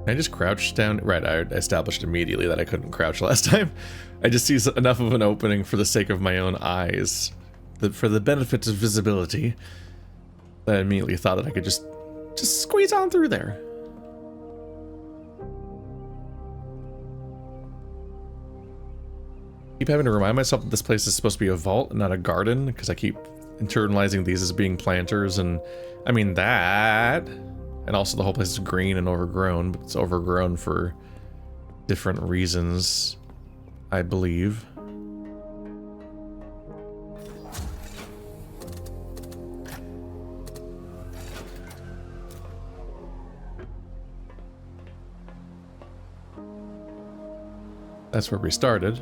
I just crouched down. Right, I established immediately that I couldn't crouch last time. I just see enough of an opening for the sake of my own eyes, for the benefit of visibility, that I immediately thought that I could just squeeze on through there. Keep having to remind myself that this place is supposed to be a vault and not a garden, because I keep internalizing these as being planters, and I mean that, and also the whole place is green and overgrown, but it's overgrown for different reasons, I believe. That's where we started.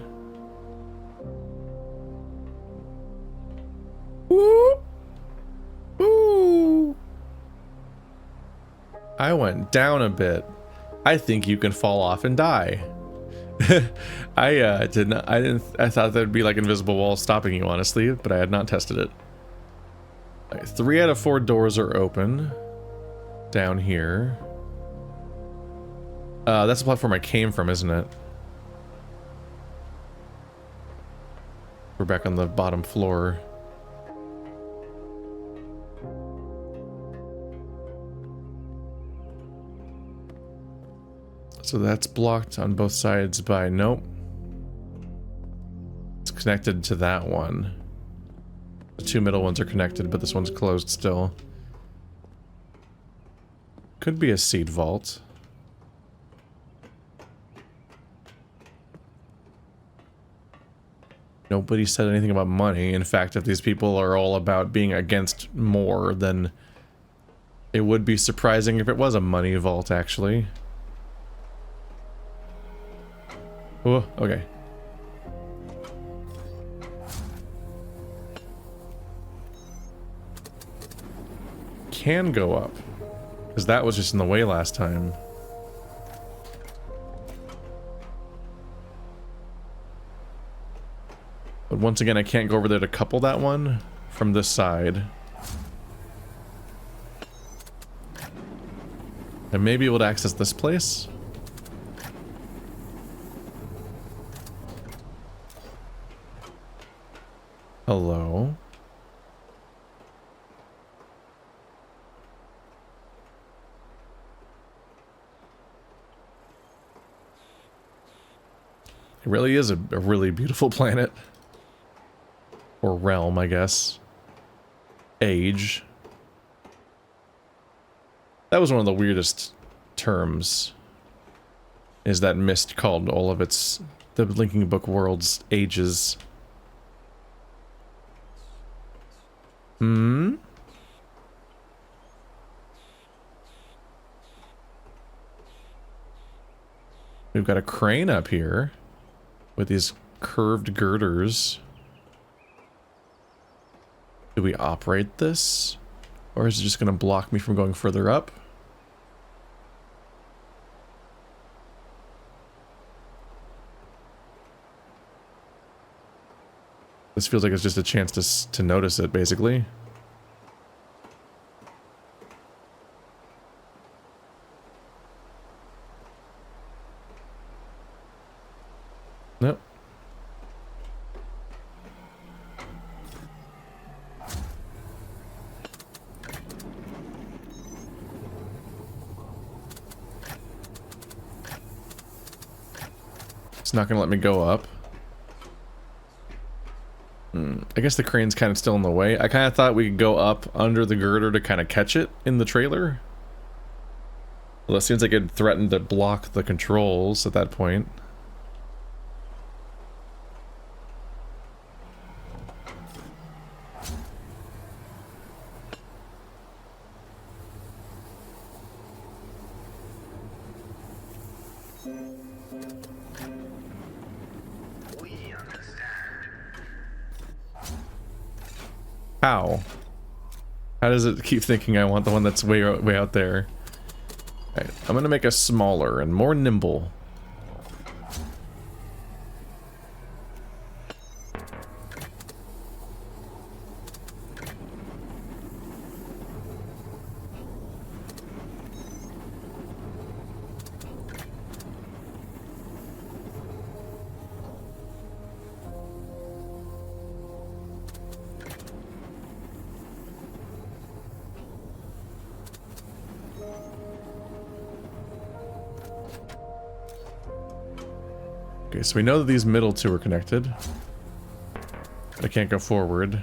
Ooh. Ooh. I went down a bit. I think you can fall off and die. I thought there'd be like invisible walls stopping you, honestly, but I had not tested it. Right, 3 out of 4 doors are open down here. That's the platform I came from, isn't it? We're back on the bottom floor. So that's blocked on both sides by... Nope. It's connected to that one. The 2 middle ones are connected, but this one's closed still. Could be a seed vault. Nobody said anything about money. In fact, if these people are all about being against more, then it would be surprising if it was a money vault, actually. Oh, okay. Can go up, because that was just in the way last time. But once again, I can't go over there to couple that one from this side. I may be able to access this place. Hello. It really is a really beautiful planet. Or realm, I guess. Age. That was one of the weirdest terms. Is that Myst called all of its... the Linking Book world's ages. Hmm? We've got a crane up here with these curved girders. Do we operate this? Or is it just going to block me from going further up? This feels like it's just a chance to notice it, basically. Nope. It's not going to let me go up. I guess the crane's kind of still in the way. I kind of thought we could go up under the girder to kind of catch it in the trailer. Well, it seems like it threatened to block the controls at that point. How? How does it keep thinking I want the one that's way out there? Alright, I'm gonna make us smaller and more nimble. Okay, so we know that these middle two are connected. But I can't go forward.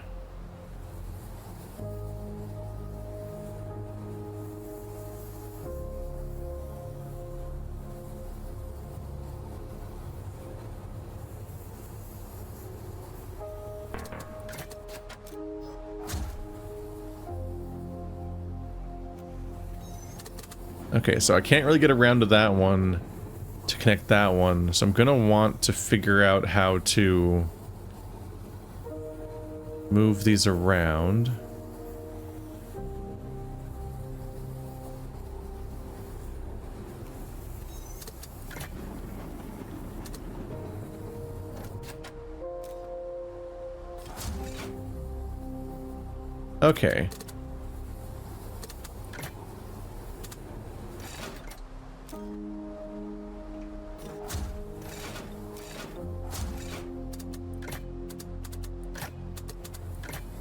Okay, so I can't really get around to that one to connect that one, so I'm gonna want to figure out how to move these around. Okay.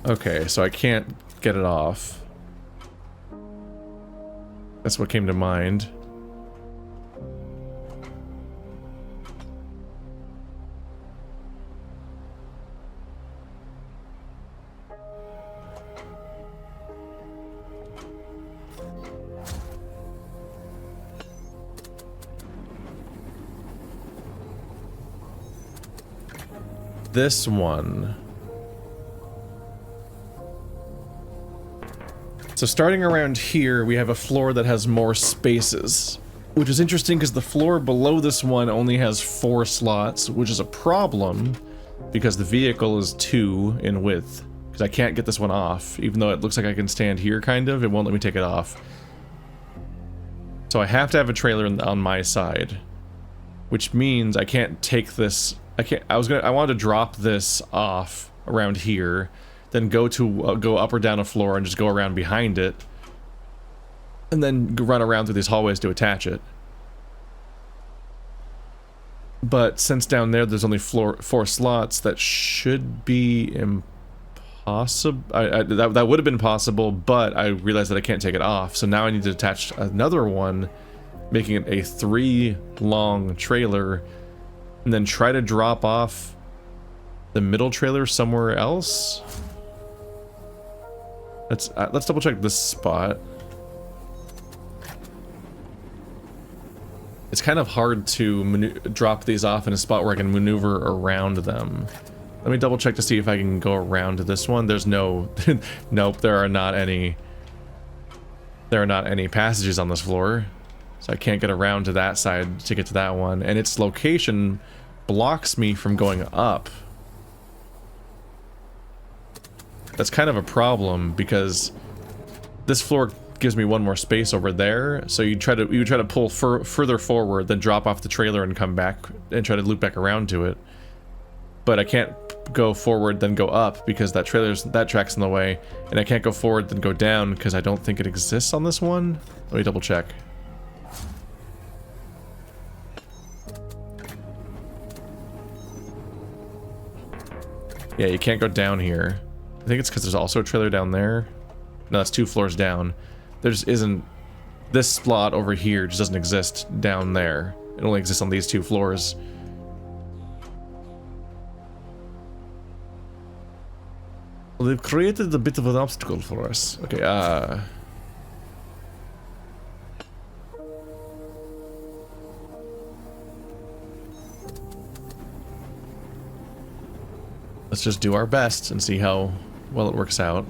Okay, so I can't get it off. That's what came to mind. This one. So starting around here, we have a floor that has more spaces, which is interesting because the floor below this one only has 4 slots, which is a problem because the vehicle is 2 in width. Because I can't get this one off, even though it looks like I can stand here, kind of. It won't let me take it off. So I have to have a trailer on my side, which means I can't take this. I wanted to drop this off around here, then go up or down a floor and just go around behind it, and then run around through these hallways to attach it. But since down there's only 4 slots, that should be impossible. That would have been possible, but I realized that I can't take it off, so now I need to attach another one, making it a 3-long trailer, and then try to drop off the middle trailer somewhere else. Let's double check this spot. It's kind of hard to drop these off in a spot where I can maneuver around them. Let me double check to see if I can go around to this one. There's no... Nope, there are not any passages on this floor. So I can't get around to that side to get to that one. And its location blocks me from going up. That's kind of a problem because this floor gives me one more space over there. So you would try to pull further forward, then drop off the trailer and come back and try to loop back around to it. But I can't go forward then go up because that track's in the way, and I can't go forward then go down because I don't think it exists on this one. Let me double check. Yeah, you can't go down here. I think it's because there's also a trailer down there. No, that's 2 floors down. There just isn't... This slot over here just doesn't exist down there. It only exists on these 2 floors. Well, they've created a bit of an obstacle for us. Okay, let's just do our best and see how well it works out.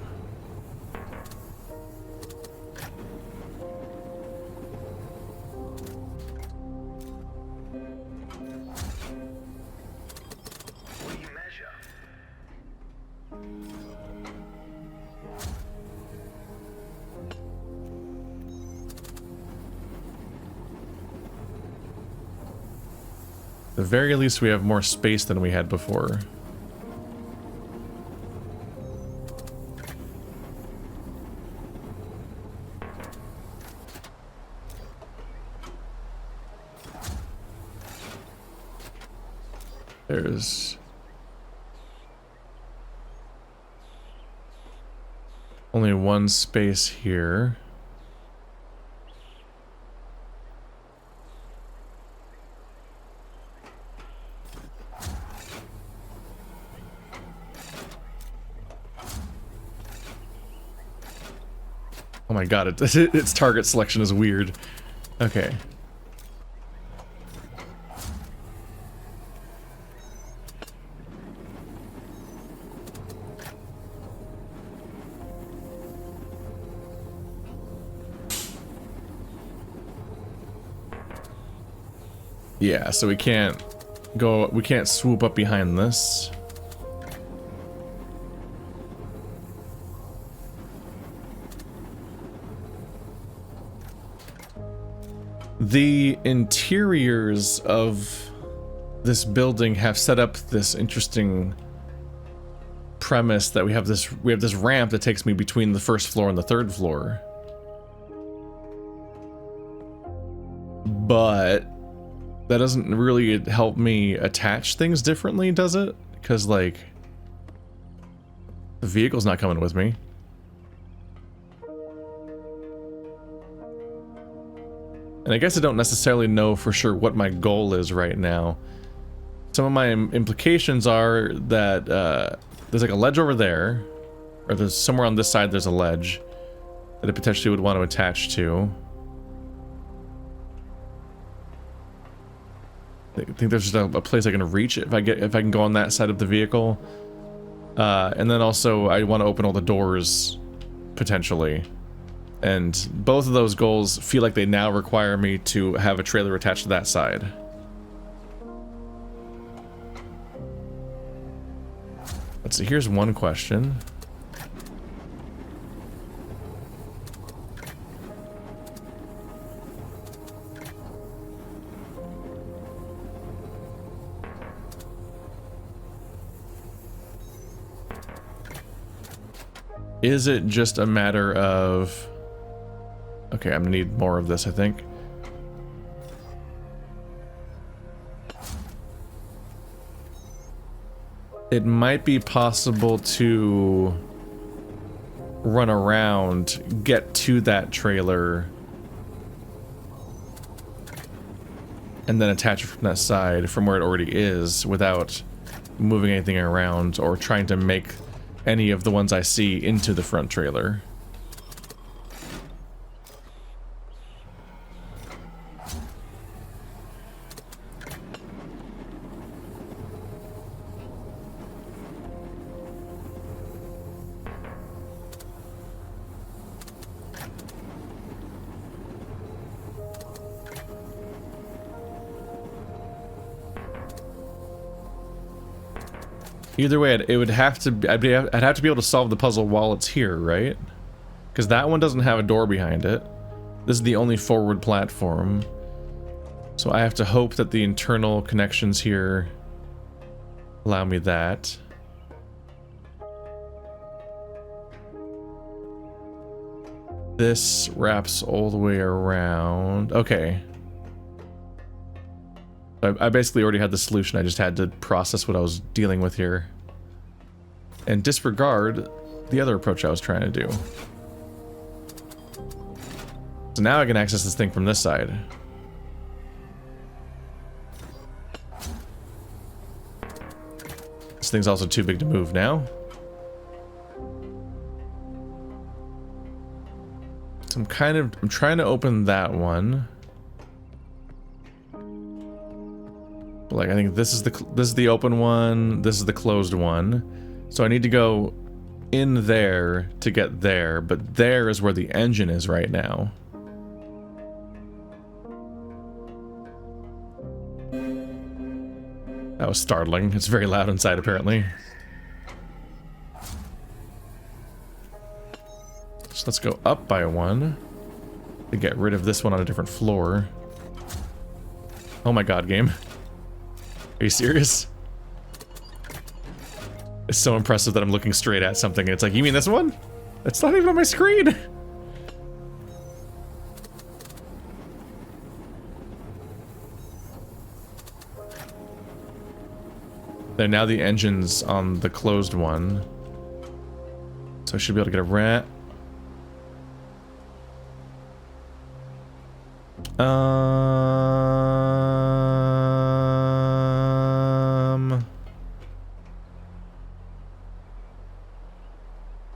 At the very least, we have more space than we had before. There's only one space here. Oh my god, its target selection is weird. Okay. Yeah, so we can't swoop up behind this. The interiors of this building have set up this interesting premise that we have this ramp that takes me between the first floor and the third floor. But that doesn't really help me attach things differently, does it? Because, like, the vehicle's not coming with me. And I guess I don't necessarily know for sure what my goal is right now. Some of my implications are that there's like a ledge over there, or there's somewhere on this side there's a ledge that it potentially would want to attach to. I think there's just a place I can reach if I can go on that side of the vehicle. And then also I want to open all the doors potentially. And both of those goals feel like they now require me to have a trailer attached to that side. Let's see, here's one question. Is it just a matter of... Okay, I'm gonna need more of this, I think. It might be possible to run around, get to that trailer, and then attach it from that side, from where it already is, without moving anything around or trying to make any of the ones I see into the front trailer. Either way, it would have to be, I'd have to be able to solve the puzzle while it's here, right? Because that one doesn't have a door behind it. This is the only forward platform. So I have to hope that the internal connections here allow me that. This wraps all the way around. Okay. I basically already had the solution. I just had to process what I was dealing with here and disregard the other approach I was trying to do. So now I can access this thing from this side. This thing's also too big to move now. So I'm trying to open that one. Like, I think this is the open one, this is the closed one. So I need to go in there to get there, but there is where the engine is right now. That was startling. It's very loud inside, apparently. So let's go up by one to get rid of this one on a different floor. Oh my god, game. Are you serious? It's so impressive that I'm looking straight at something and it's like, you mean this one? It's not even on my screen! There, now the engine's on the closed one. So I should be able to get a rat.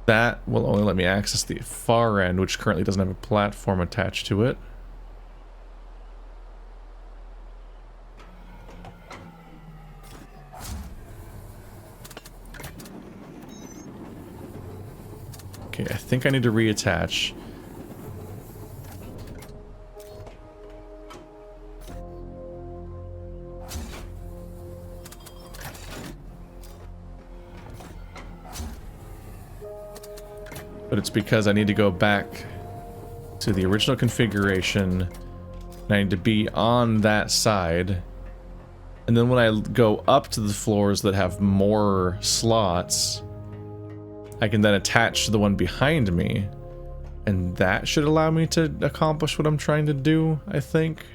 That will only let let me access the far end, which currently doesn't have a platform attached to it. Okay, I think I need to reattach. But it's because I need to go back to the original configuration, and I need to be on that side. And then when I go up to the floors that have more slots, I can then attach to the one behind me, and that should allow me to accomplish what I'm trying to do, I think.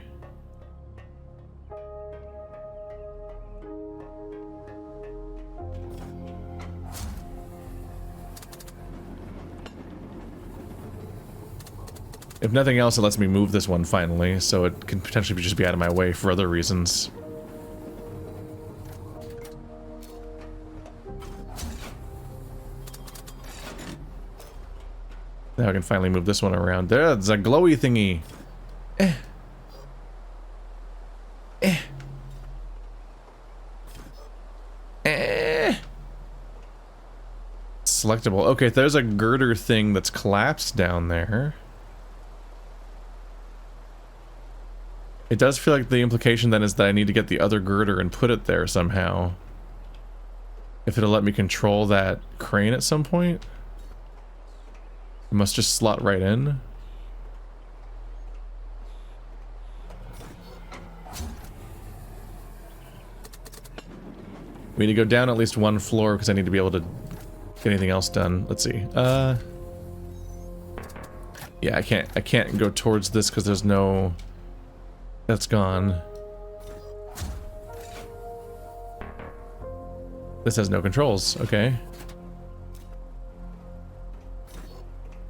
If nothing else, it lets me move this one finally, so it can potentially just be out of my way for other reasons. Now I can finally move this one around. There's a glowy thingy. Selectable. Okay, there's a girder thing that's collapsed down there. It does feel like the implication then is that I need to get the other girder and put it there somehow. If it'll let me control that crane at some point. It must just slot right in. We need to go down at least one floor because I need to be able to get anything else done. Let's see. Yeah, I can't go towards this because there's no... That's gone. This has no controls, okay.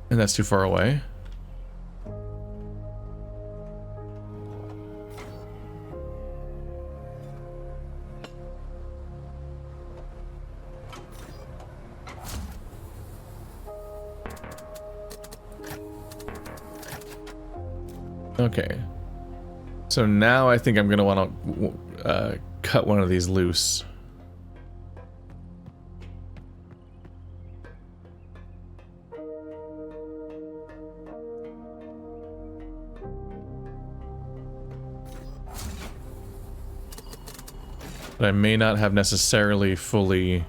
And that's too far away. Okay. So now I think I'm gonna want to cut one of these loose. But I may not have necessarily fully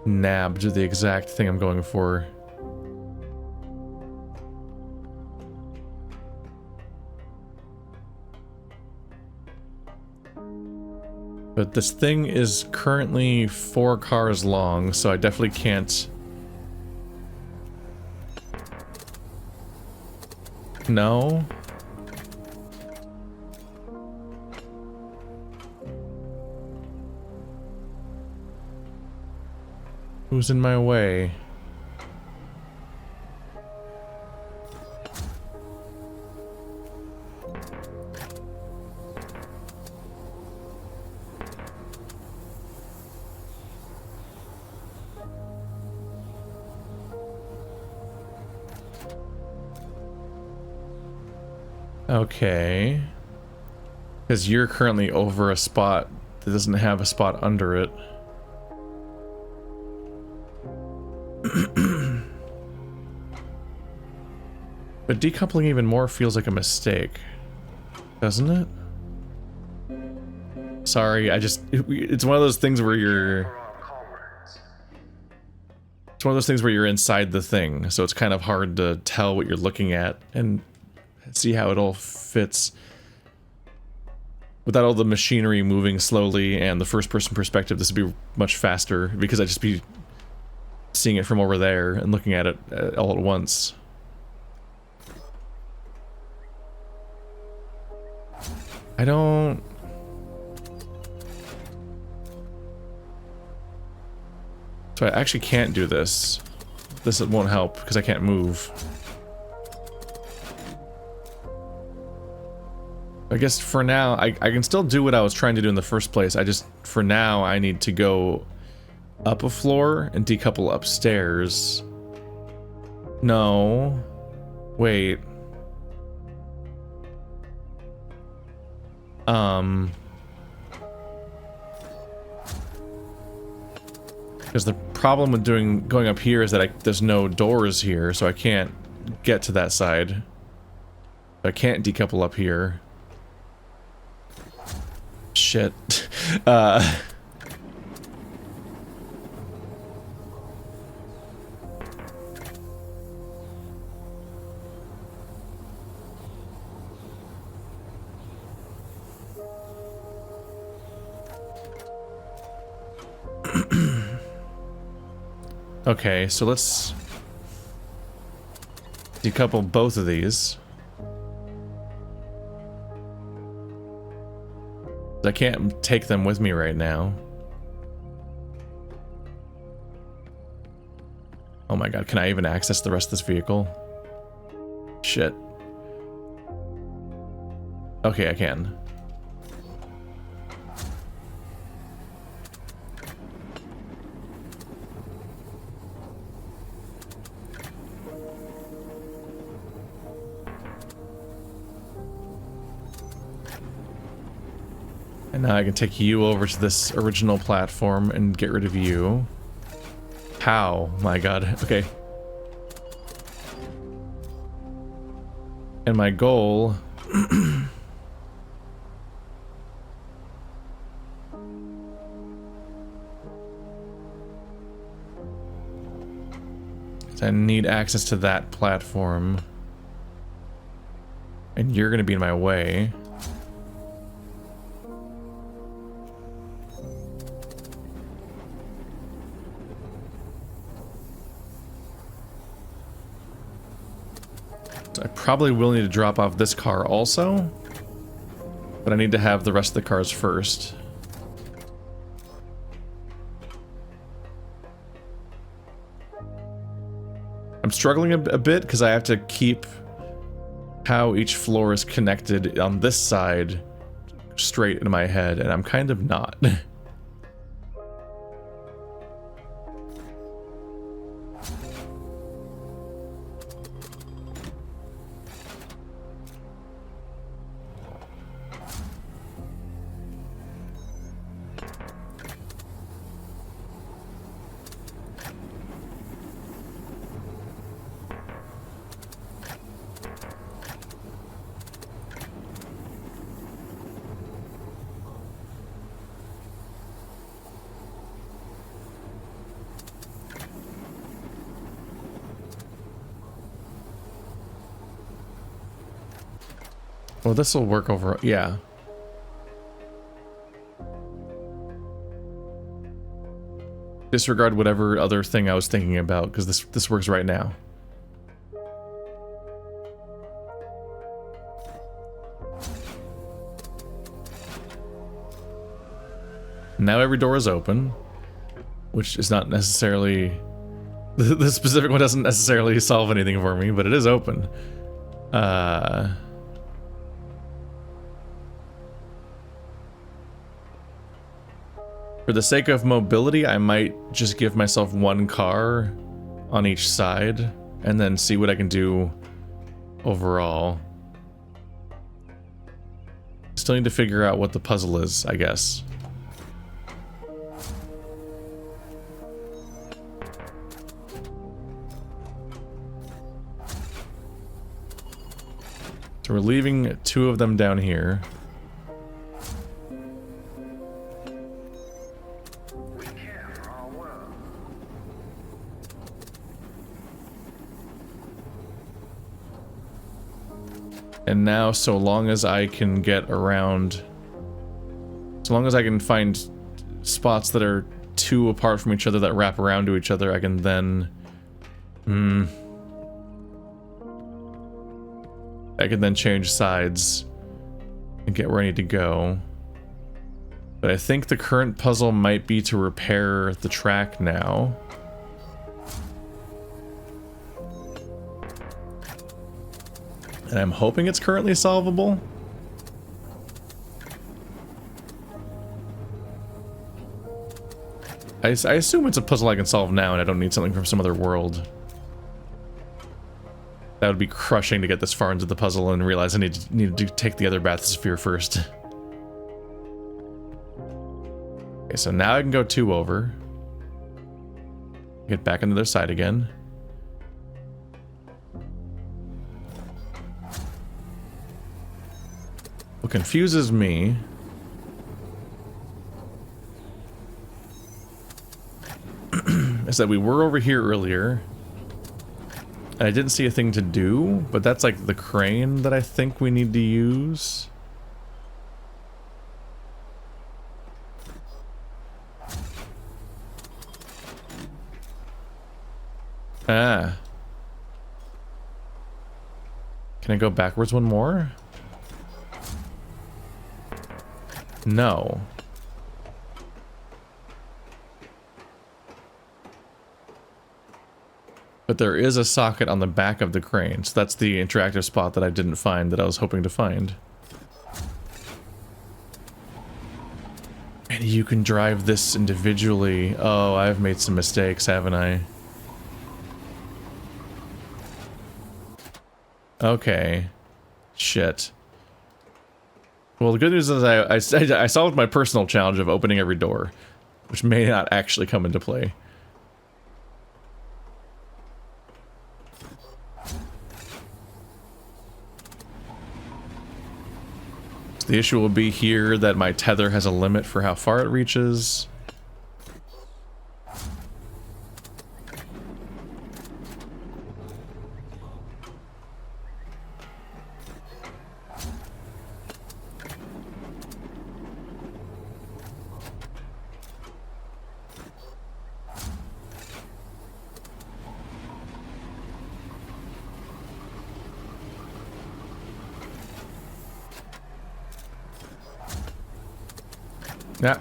nabbed the exact thing I'm going for. But this thing is currently 4 cars long, so I definitely can't... No? Who's in my way? Okay. Because you're currently over a spot that doesn't have a spot under it. But decoupling even more feels like a mistake. Doesn't it? Sorry, it's one of those things where you're... It's one of those things where you're inside the thing, so it's kind of hard to tell what you're looking at and see how it all fits. Without all the machinery moving slowly and the first-person perspective, this would be much faster, because I'd just be seeing it from over there and looking at it all at once. I don't... So I actually can't do this. This won't help, because I can't move. I guess for now, I can still do what I was trying to do in the first place. For now, I need to go up a floor and decouple upstairs. No. Wait. Because the problem with going up here is that there's no doors here, so I can't get to that side. I can't decouple up here. Shit. Okay, so let's decouple both of these. I can't take them with me right now. Oh my god, can I even access the rest of this vehicle? Shit. Okay, I can. And now I can take you over to this original platform and get rid of you. How? My god. Okay. And my goal... is I need access to that platform. And you're gonna be in my way. I probably will need to drop off this car also, but I need to have the rest of the cars first. I'm struggling a bit because I have to keep how each floor is connected on this side straight in my head, and I'm kind of not. Well, this will work over. Yeah. Disregard whatever other thing I was thinking about, because this works right now. Now every door is open, which is not necessarily... The specific one doesn't necessarily solve anything for me, but it is open. For the sake of mobility, I might just give myself one car on each side and then see what I can do overall. Still need to figure out what the puzzle is, I guess. So we're leaving two of them down here. And now, so long as I can get around, so long as I can find spots that are two apart from each other that wrap around to each other, I can then, I can then change sides and get where I need to go. But I think the current puzzle might be to repair the track now. And I'm hoping it's currently solvable. I assume it's a puzzle I can solve now and I don't need something from some other world. That would be crushing to get this far into the puzzle and realize I need to take the other bathysphere first. Okay, so now I can go 2 over. Get back on the other side again. What confuses me is that we were over here earlier and I didn't see a thing to do, but that's like the crane that I think we need to use. Ah. Can I go backwards one more? No. But there is a socket on the back of the crane, so that's the interactive spot that I didn't find that I was hoping to find. And you can drive this individually. Oh, I've made some mistakes, haven't I? Okay. Shit. Well, the good news is I solved my personal challenge of opening every door, which may not actually come into play. So the issue will be here that my tether has a limit for how far it reaches. Yeah.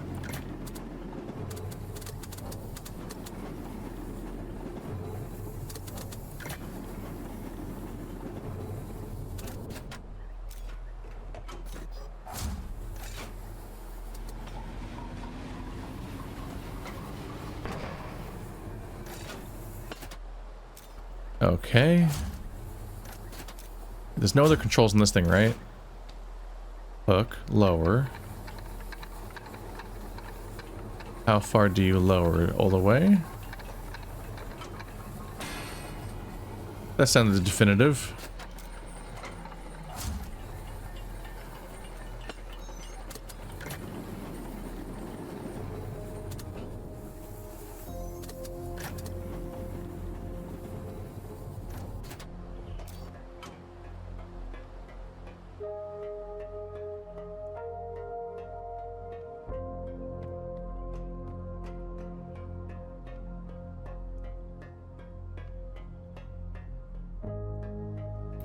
Okay. There's no other controls in this thing, right? Hook, lower. How far do you lower it? All the way? That sounded definitive.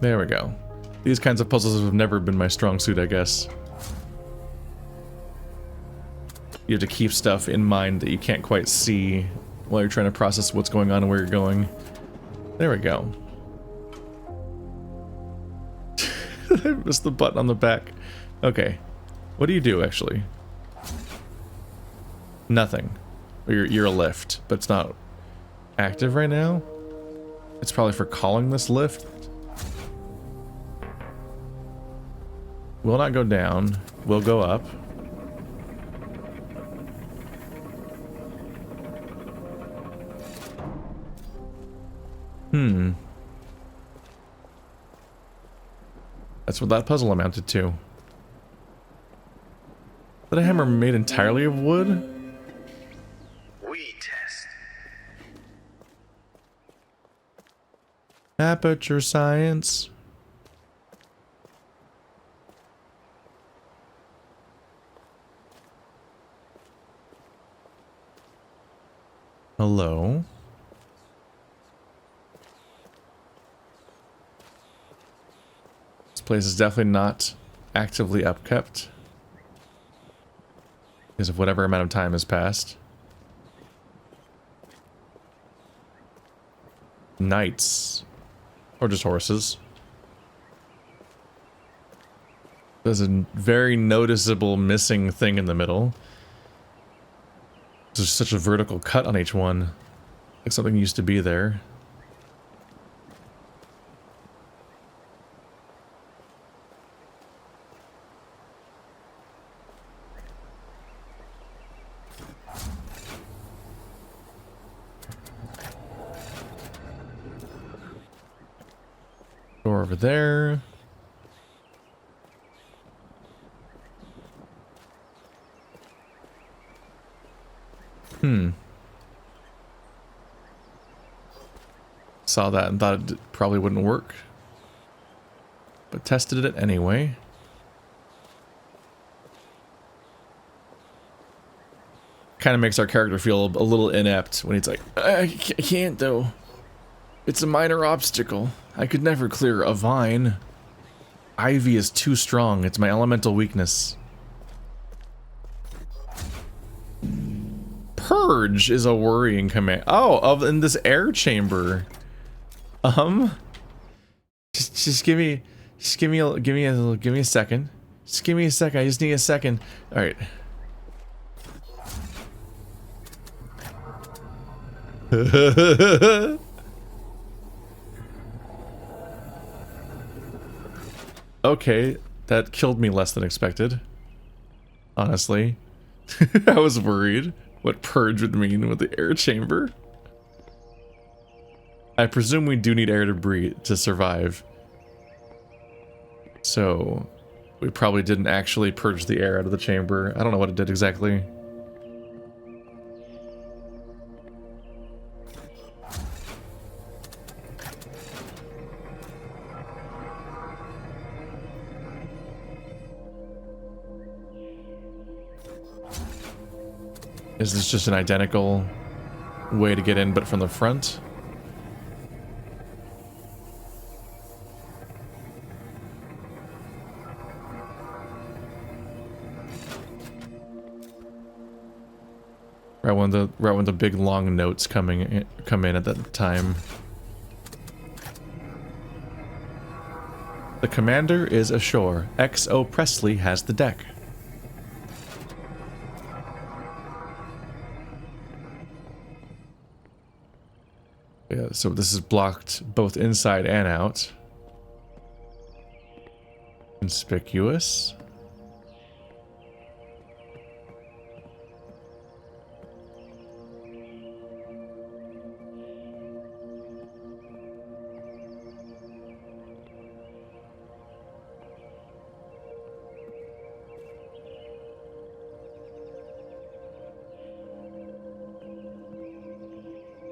There we go. These kinds of puzzles have never been my strong suit, I guess. You have to keep stuff in mind that you can't quite see while you're trying to process what's going on and where you're going. There we go. I missed the button on the back. Okay. What do you do, actually? Nothing. You're a lift, but it's not active right now. It's probably for calling this lift. Will not go down. Will go up. That's what that puzzle amounted to. Is that a hammer made entirely of wood? We test. Aperture science. Hello. This place is definitely not actively upkept because of whatever amount of time has passed. Knights. Or just horses. There's a very noticeable missing thing in the middle. There's such a vertical cut on each one. Like something used to be there. over there. Saw that and thought it probably wouldn't work, but tested it anyway. Kind of makes our character feel a little inept when he's like, I can't though. It's a minor obstacle. I could never clear a vine. Ivy is too strong. It's my elemental weakness. Purge is a worrying command. Oh, in this air chamber. Just give me a second. Just give me a second. I just need a second. All right. Okay, that killed me less than expected. Honestly. I was worried what purge would mean with the air chamber. I presume we do need air to breathe to survive. So we probably didn't actually purge the air out of the chamber. I don't know what it did exactly. Is this just an identical way to get in, but from the front? Right when the big long notes come in at that time. The commander is ashore. XO Presley has the deck. Yeah, so this is blocked both inside and out. Conspicuous.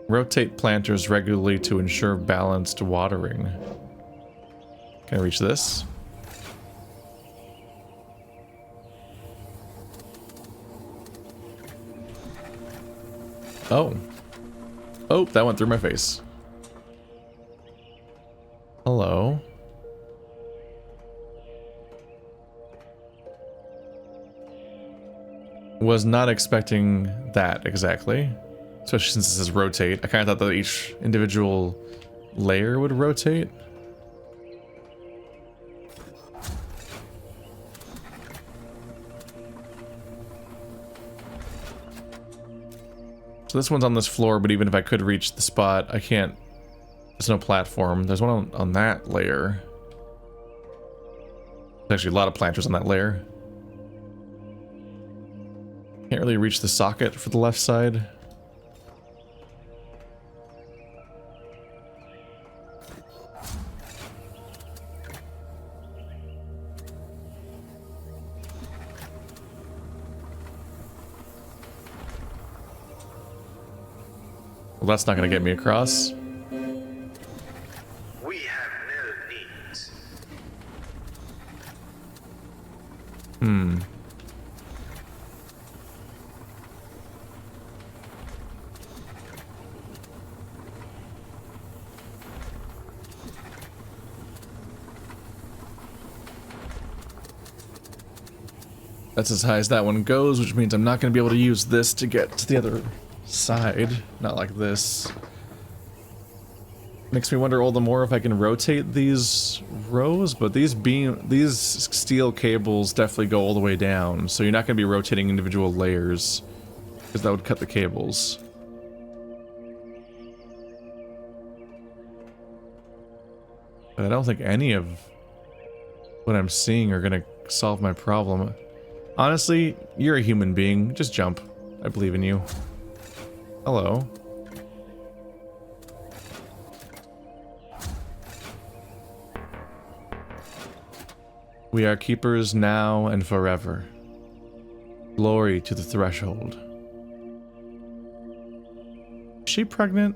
Rotate planters regularly to ensure balanced watering. Can I reach this? Oh. Oh, that went through my face. Hello. Was not expecting that exactly. Especially since this is rotate. I kind of thought that each individual layer would rotate. So this one's on this floor, but even if I could reach the spot, I can't. There's no platform. There's one on that layer. There's actually a lot of planters on that layer. Can't really reach the socket for the left side. Well, that's not going to get me across. We have no needs. That's as high as that one goes, which means I'm not going to be able to use this to get to the other side. Not like this. Makes me wonder all the more if I can rotate these rows, but these steel cables definitely go all the way down, so you're not going to be rotating individual layers, because that would cut the cables. But I don't think any of what I'm seeing are going to solve my problem. Honestly, you're a human being. Just jump. I believe in you. Hello. We are keepers now and forever. Glory to the threshold. Is she pregnant?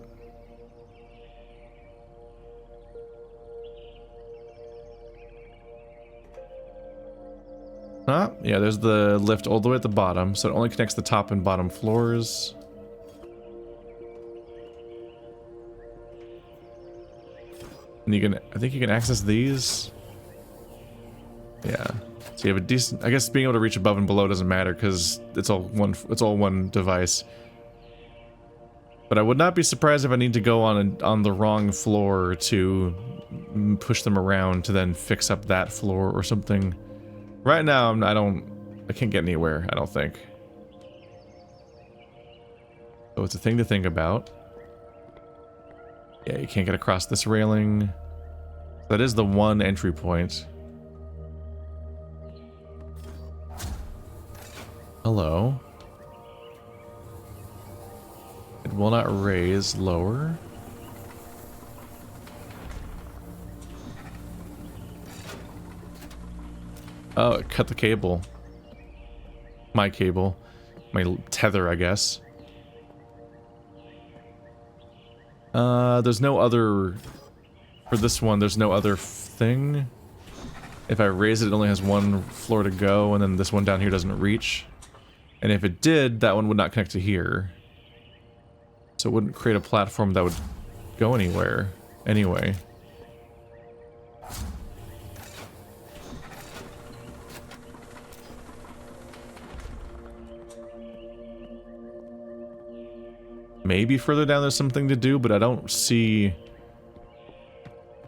Huh? Yeah, there's the lift all the way at the bottom, so it only connects the top and bottom floors. And you can, I think you can access these. Yeah. So you have a decent, I guess being able to reach above and below doesn't matter because it's all one device. But I would not be surprised if I need to go on the wrong floor to push them around to then fix up that floor or something. Right now, I can't get anywhere, I don't think. So it's a thing to think about. Yeah, you can't get across this railing. That is the one entry point. Hello. It will not raise lower. Oh, it cut the cable. My cable. My tether, I guess. There's no other... For this one, there's no other thing. If I raise it, it only has one floor to go, and then this one down here doesn't reach. And if it did, that one would not connect to here. So it wouldn't create a platform that would go anywhere. Anyway. Maybe further down there's something to do, but I don't see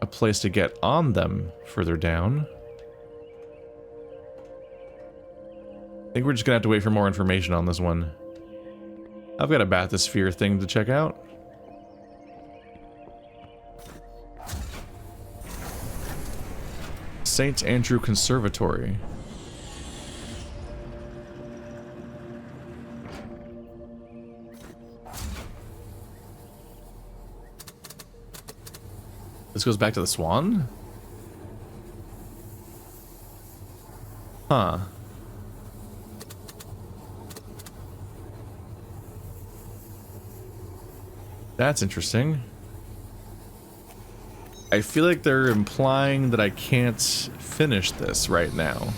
a place to get on them further down. I think we're just gonna have to wait for more information on this one. I've got a bathysphere thing to check out. St. Andrew Conservatory. This goes back to the Swan? Huh. That's interesting. I feel like they're implying that I can't finish this right now.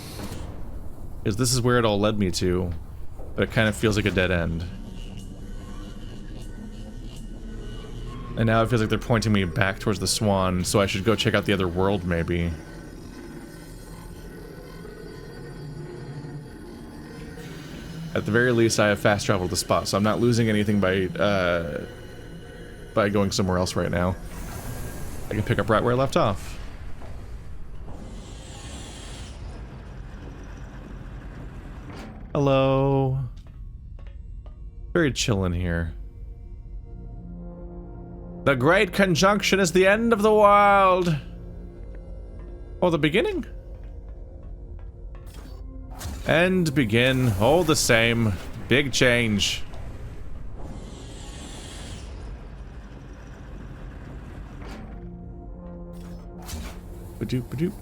Because this is where it all led me to, but it kind of feels like a dead end. And now it feels like they're pointing me back towards the Swan, so I should go check out the other world, maybe. At the very least, I have fast travel to the spot, so I'm not losing anything by going somewhere else right now. I can pick up right where I left off. Hello. Very chill in here. The Great Conjunction is the end of the world. Or the beginning? End, begin, all the same. Big change. Ba-doop.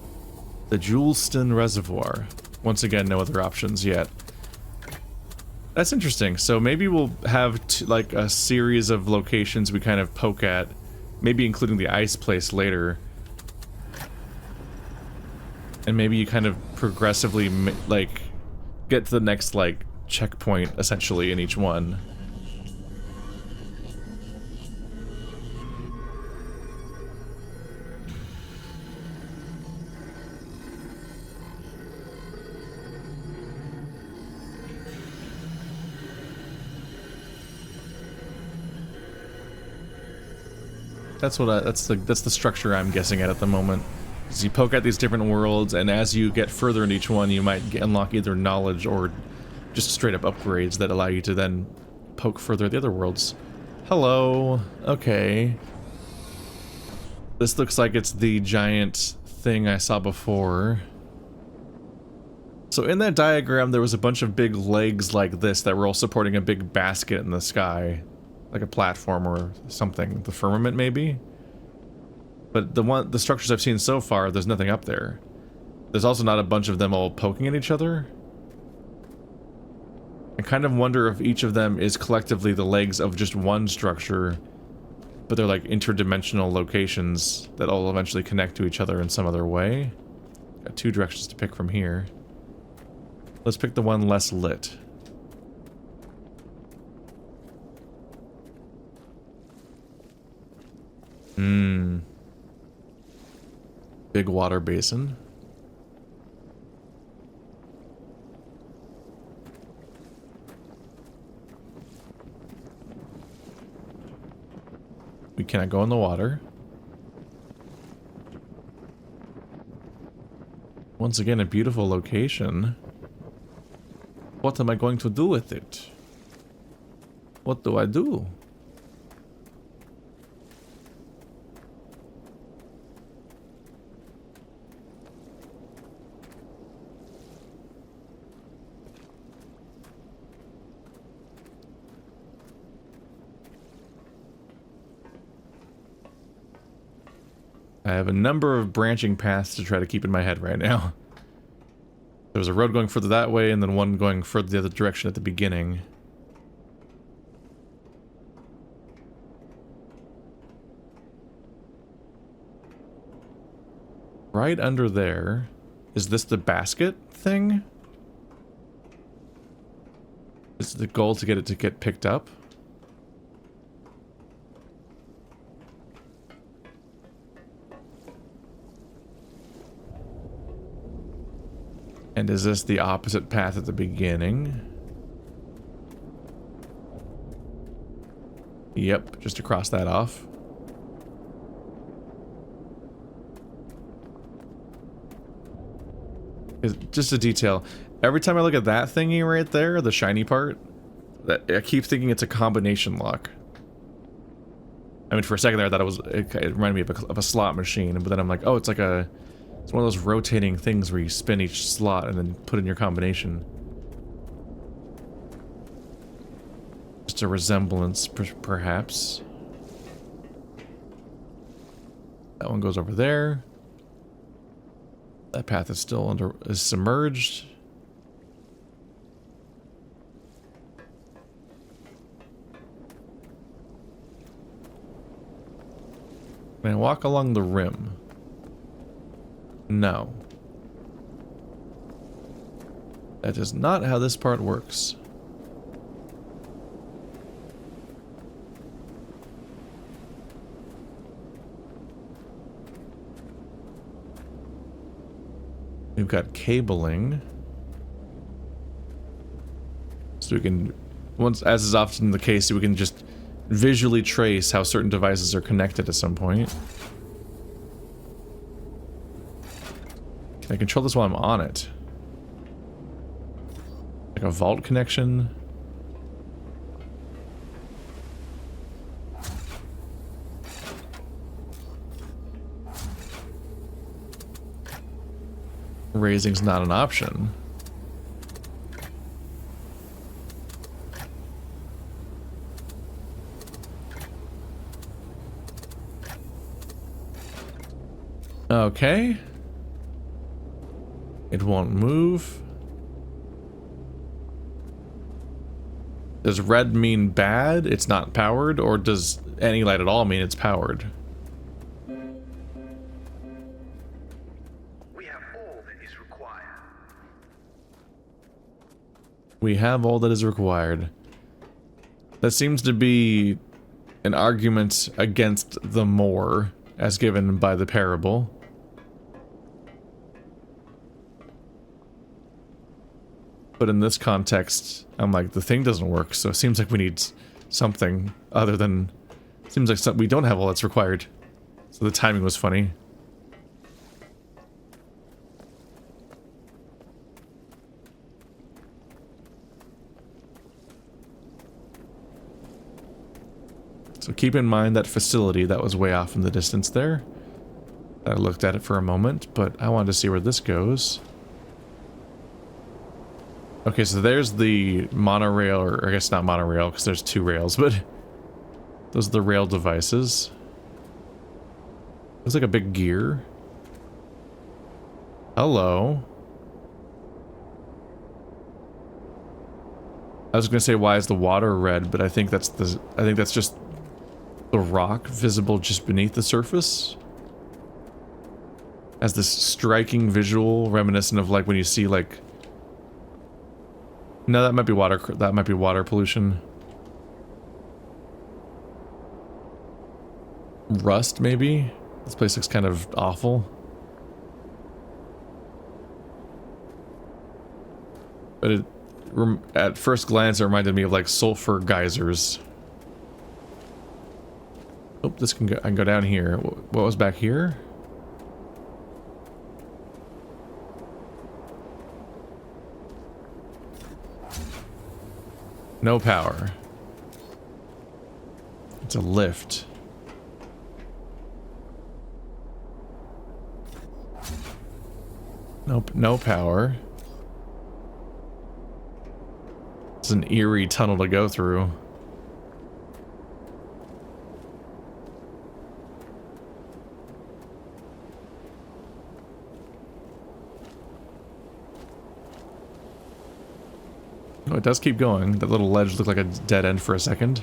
The Juleston Reservoir. Once again, no other options yet. That's interesting. So maybe we'll have like a series of locations we kind of poke at, maybe including the ice place later. And maybe you kind of progressively like get to the next like checkpoint essentially in each one. That's the structure I'm guessing at the moment. Is you poke at these different worlds, and as you get further in each one, you might unlock either knowledge or just straight up upgrades that allow you to then poke further at the other worlds. Hello. Okay. This looks like it's the giant thing I saw before. So in that diagram, there was a bunch of big legs like this that were all supporting a big basket in the sky. Like a platform or something. The firmament, maybe? But the structures I've seen so far, there's nothing up there. there's also not a bunch of them all poking at each other. I kind of wonder if each of them is collectively the legs of just one structure, but they're like interdimensional locations that all eventually connect to each other in some other way. Got two directions to pick from here. Let's pick the one less lit. Big water basin. We cannot go in the water. Once again, a beautiful location. What am I going to do with it? What do I do? I have a number of branching paths to try to keep in my head right now. There was a road going further that way, and then one going further the other direction at the beginning. Right under there, is this the basket thing? Is the goal to get it to get picked up? And is this the opposite path at the beginning? Yep, just to cross that off. Just a detail. Every time I look at that thingy right there, the shiny part, I keep thinking it's a combination lock. I mean, for a second there, I thought it reminded me of a slot machine, but then I'm like, oh, it's like it's one of those rotating things where you spin each slot and then put in your combination. Just a resemblance, perhaps. That one goes over there. That path is still is submerged. Can I walk along the rim? No. That is not how this part works. We've got cabling. So we can, as is often the case, we can just visually trace how certain devices are connected at some point. Can I control this while I'm on it? Like a vault connection? Raising's not an option. Okay. It won't move. Does red mean bad? It's not powered? Or does any light at all mean it's powered? We have all that is required. We have all that is required. That seems to be an argument against the more, as given by the parable. But in this context, I'm like, the thing doesn't work, so it seems like we need something other than... Seems like we don't have all that's required. So the timing was funny. So keep in mind that facility that was way off in the distance there. I looked at it for a moment, but I wanted to see where this goes. Okay, so there's the monorail, or I guess not monorail, because there's two rails, but those are the rail devices. Looks like a big gear. Hello. I was gonna say, why is the water red? But I think that's just the rock visible just beneath the surface. As this striking visual reminiscent of like when you see like... No, that might be water pollution. Rust, maybe? This place looks kind of awful. But it, at first glance, it reminded me of like sulfur geysers. Oh, this can go. I can go down here. What was back here? No power. It's a lift. Nope, no power. It's an eerie tunnel to go through. Oh, it does keep going. That little ledge looked like a dead end for a second.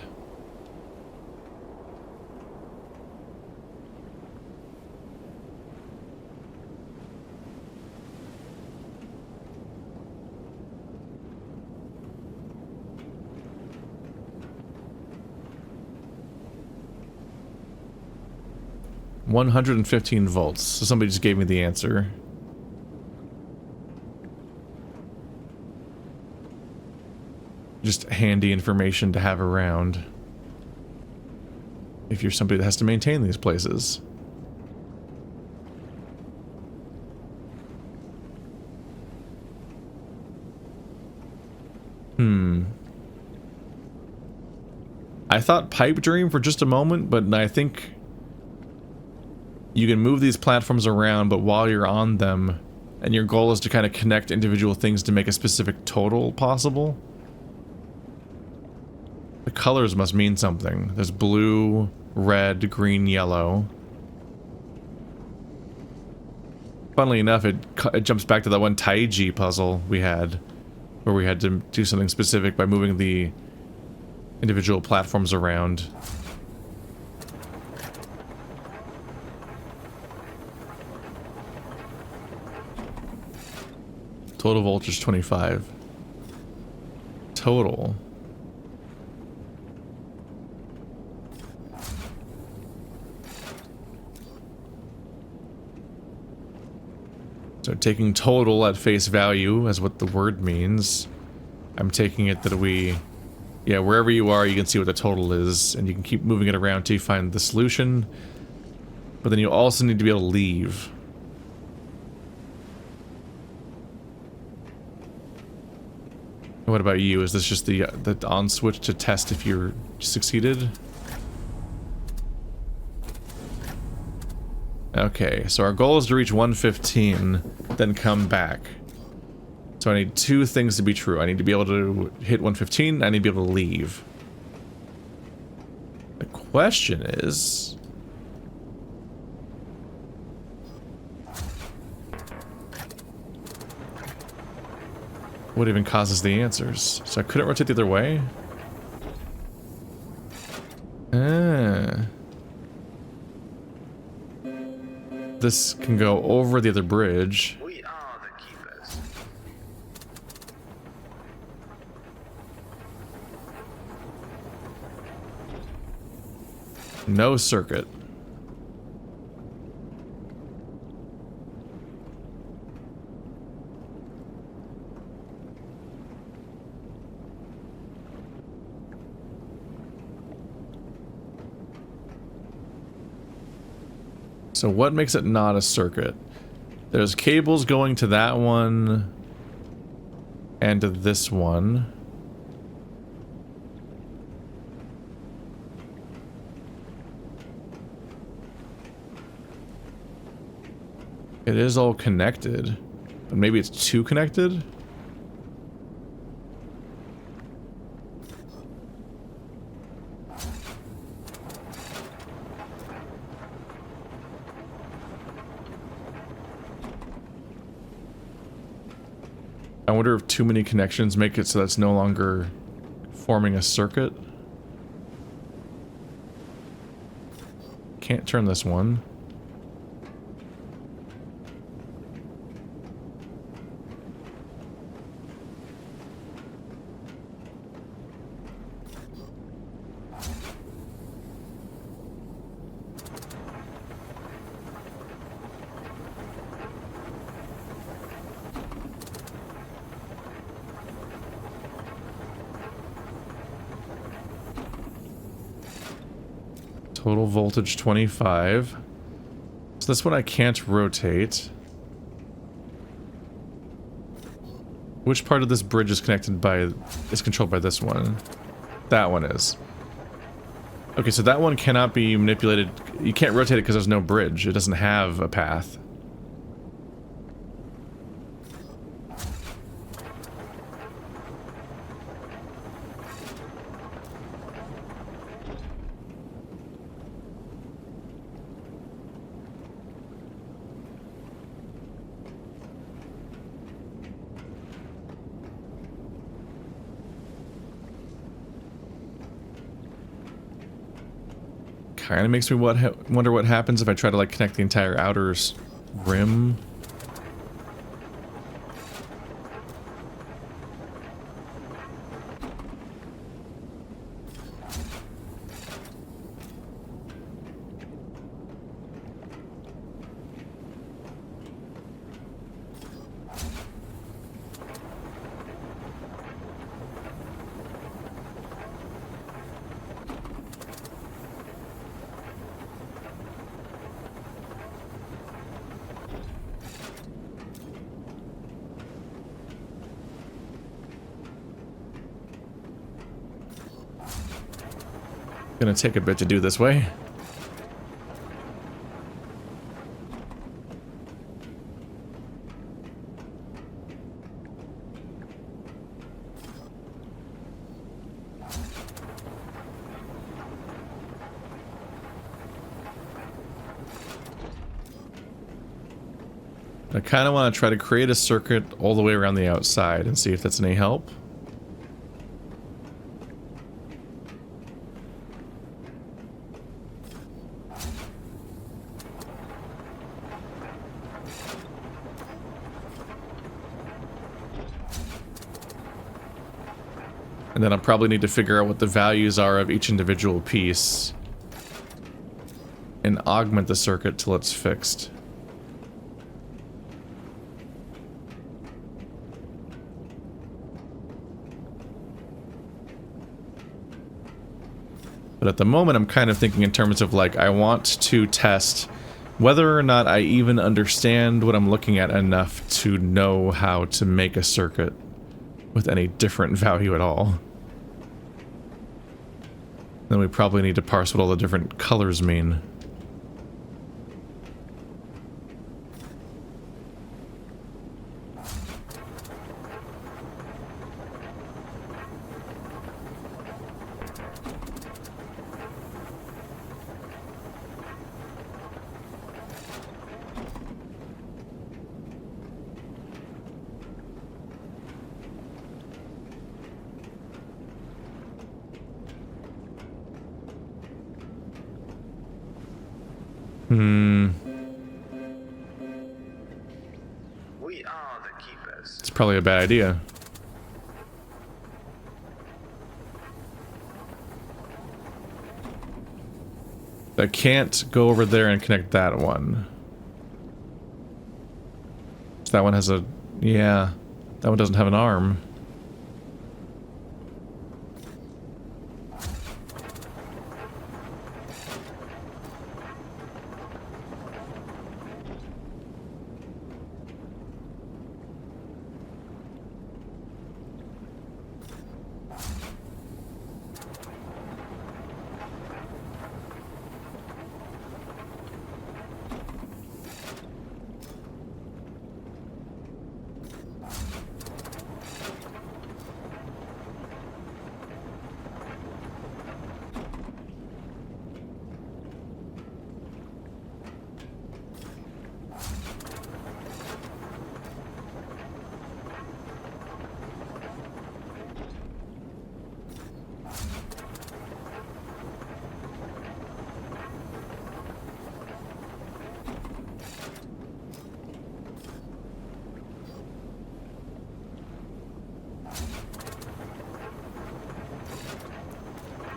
$115 volts. So somebody just gave me the answer. Just handy information to have around if you're somebody that has to maintain these places. I thought pipe dream for just a moment, but I think you can move these platforms around, but while you're on them, and your goal is to kind of connect individual things to make a specific total possible. The colors must mean something. There's blue, red, green, yellow. Funnily enough, it jumps back to that one Taiji puzzle we had, where we had to do something specific by moving the individual platforms around. Total voltage 25. Total. So taking total at face value as what the word means, I'm taking it that yeah, wherever you are, you can see what the total is, and you can keep moving it around till you find the solution. But then you also need to be able to leave. What about you? Is this just the on switch to test if you're succeeded? Okay, so our goal is to reach 115, then come back. So I need two things to be true. I need to be able to hit 115, I need to be able to leave. The question is... what even causes the answers? So I couldn't rotate the other way? This can go over the other bridge. We are the keepers. No circuit. So what makes it not a circuit? There's cables going to that one and to this one. It is all connected, but maybe it's too connected? wonder if too many connections make it so that's no longer forming a circuit. Can't turn this one. Total voltage 25. So this one I can't rotate. Which part of this bridge is controlled by this one? That one is. Okay, so that one cannot be manipulated. You can't rotate it because there's no bridge. It doesn't have a path. Kind of makes me wonder what happens if I try to like connect the entire outer rim. Gonna take a bit to do this way. I kind of want to try to create a circuit all the way around the outside and see if that's any help. And then I'll probably need to figure out what the values are of each individual piece and augment the circuit till it's fixed. But at the moment, I'm kind of thinking in terms of like, I want to test whether or not I even understand what I'm looking at enough to know how to make a circuit with any different value at all. Then we probably need to parse what all the different colors mean. We are the keepers. It's probably a bad idea. I can't go over there and connect that one. So that one has a... yeah. That one doesn't have an arm.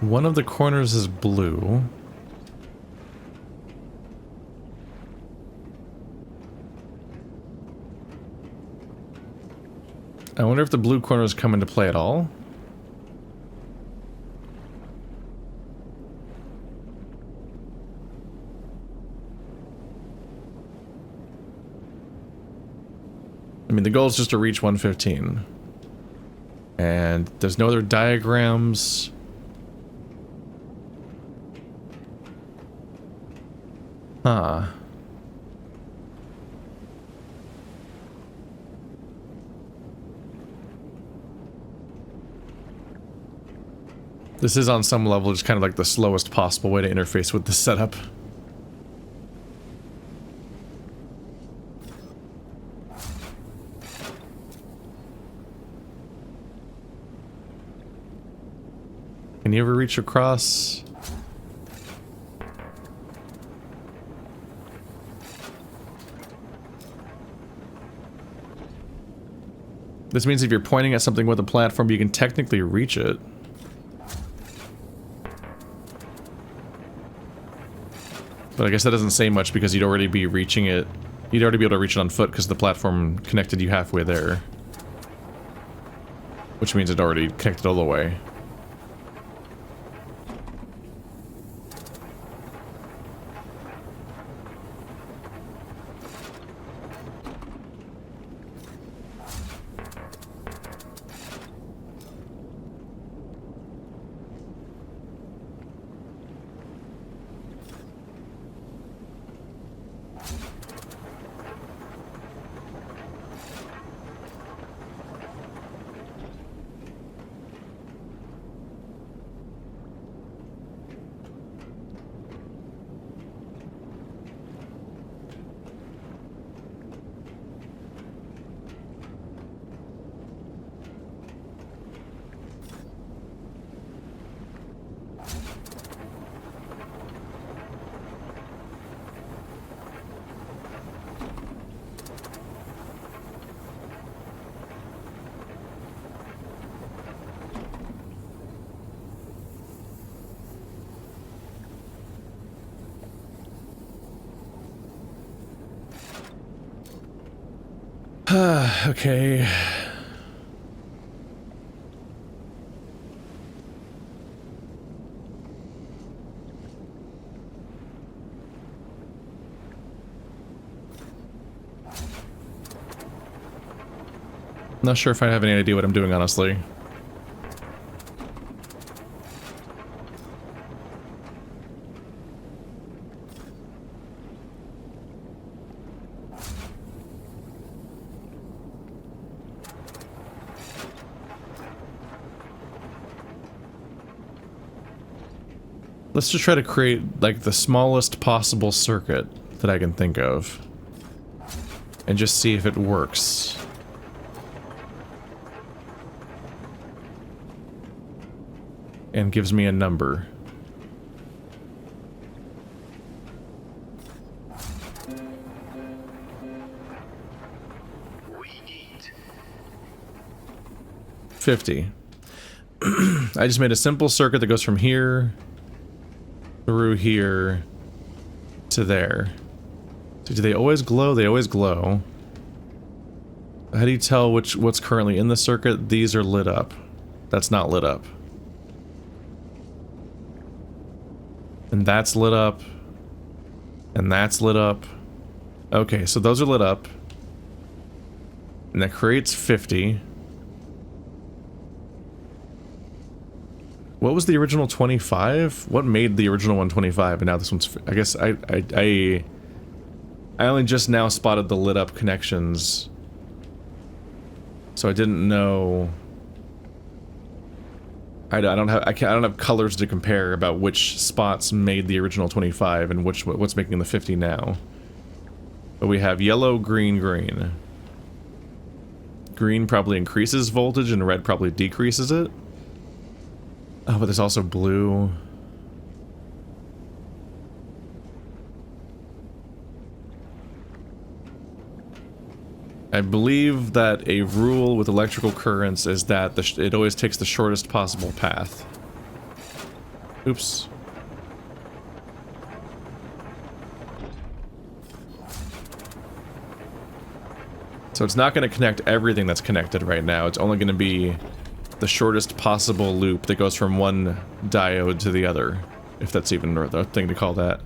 One of the corners is blue. I wonder if the blue corners come into play at all. I mean, the goal is just to reach 115. And there's no other diagrams. Huh. This is on some level just kind of like the slowest possible way to interface with the setup. Can you ever reach across? This means if you're pointing at something with a platform, you can technically reach it. But I guess that doesn't say much because you'd already be reaching it. You'd already be able to reach it on foot because the platform connected you halfway there. Which means it already connected all the way. Okay. Not sure if I have any idea what I'm doing, honestly. Let's just try to create, like, the smallest possible circuit that I can think of. And just see if it works. And gives me a number. We need 50. I just made a simple circuit that goes from here through here to there. So do they always glow? They always glow. How do you tell what's currently in the circuit? These are lit up. That's not lit up. And that's lit up. And that's lit up. Okay, so those are lit up. And that creates 50. What was the original 25? What made the original one 25 and now this one's... I guess I only just now spotted the lit up connections. So I didn't know... I don't have colors to compare about which spots made the original 25 and what's making the 50 now. But we have yellow, green, green. Green probably increases voltage and red probably decreases it. Oh, but there's also blue. I believe that a rule with electrical currents is that it always takes the shortest possible path. Oops. So it's not going to connect everything that's connected right now. It's only going to be the shortest possible loop that goes from one diode to the other, if that's even the thing to call that.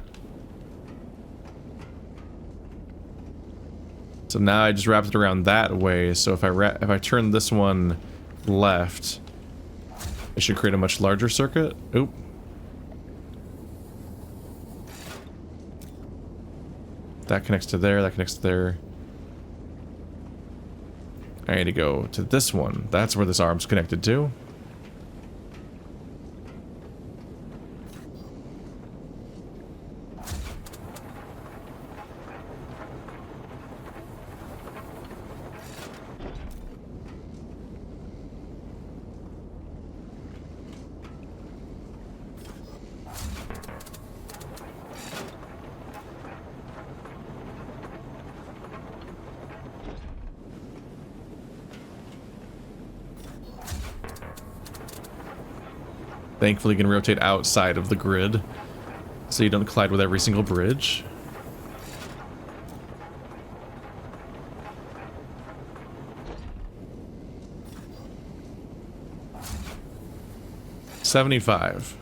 So now I just wrapped it around that way, so if I turn this one left, it should create a much larger circuit. Oop. That connects to there, that connects to there. I need to go to this one. That's where this arm's connected to. Thankfully, you can rotate outside of the grid, so you don't collide with every single bridge. $75.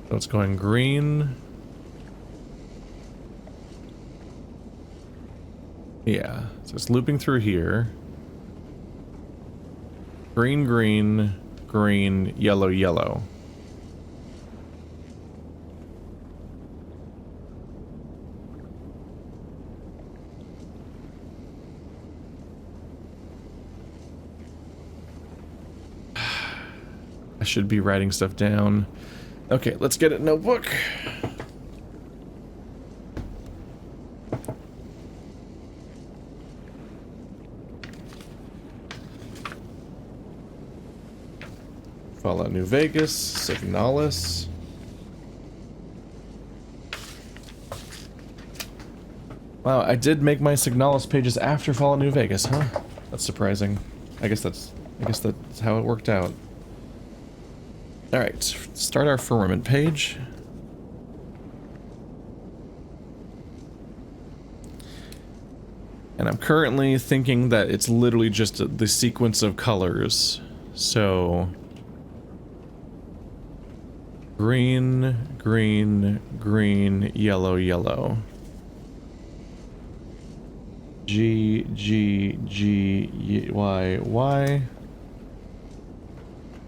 So it's going green. Yeah, so it's looping through here. Green, green, green, yellow, yellow. I should be writing stuff down. Okay, let's get a notebook. Fallout New Vegas, Signalis. Wow, I did make my Signalis pages after Fallout New Vegas, huh? That's surprising. I guess that's how it worked out. Alright, start our Firmament page. And I'm currently thinking that it's literally just the sequence of colors. So green, green, green, yellow, yellow. G, G, G, Y, Y.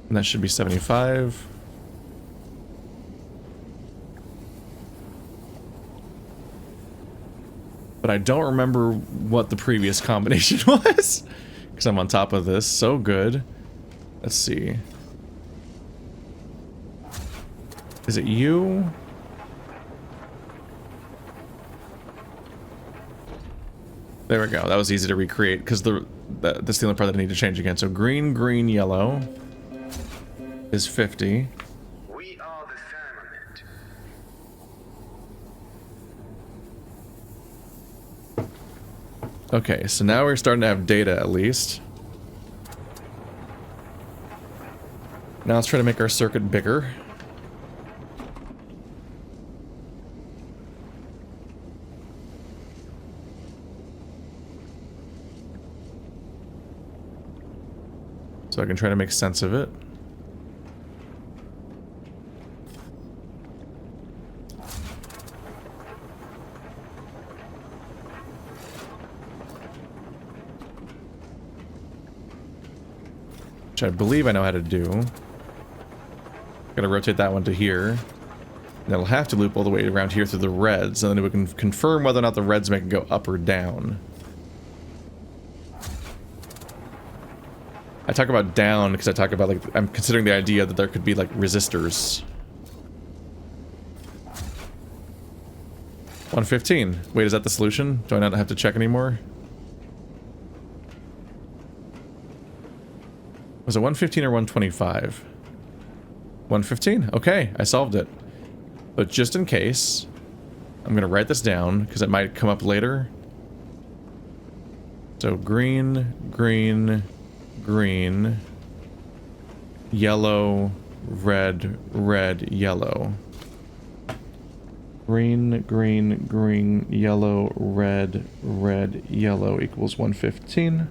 And that should be 75. But I don't remember what the previous combination was. Because I'm on top of this. So good. Let's see. Is it you? There we go. That was easy to recreate because that's the only part that I need to change again. So green, green, yellow is 50. We are the firmament. Okay, so now we're starting to have data at least. Now let's try to make our circuit bigger. So I can try to make sense of it. Which I believe I know how to do. Gotta rotate that one to here. And it'll have to loop all the way around here through the reds, and then we can confirm whether or not the reds make it go up or down. I talk about down because I talk about, like, I'm considering the idea that there could be, like, resistors. 115. Wait, is that the solution? Do I not have to check anymore? Was it 115 or 125? 115. Okay, I solved it. But just in case, I'm gonna write this down because it might come up later. So green, green, green, yellow, red, red, yellow. Green, green, green, yellow, red, red, yellow equals 115.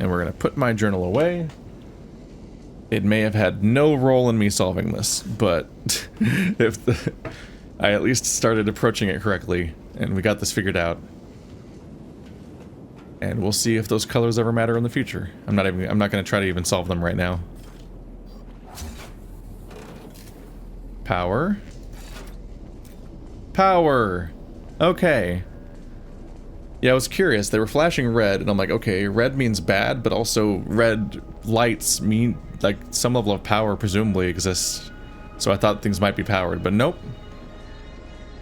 And we're going to put my journal away. It may have had no role in me solving this, but if I at least started approaching it correctly, and we got this figured out. And we'll see if those colors ever matter in the future. I'm not going to try to even solve them right now. Power. Power. Okay. Yeah, I was curious. They were flashing red, and I'm like, okay, red means bad, but also red lights mean, like, some level of power presumably exists. So I thought things might be powered, but nope.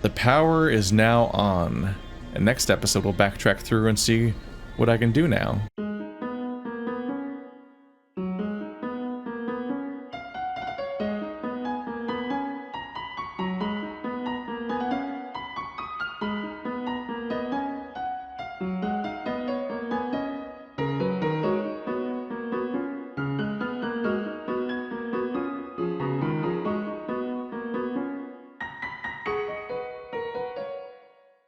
The power is now on. And next episode, we'll backtrack through and see what I can do now.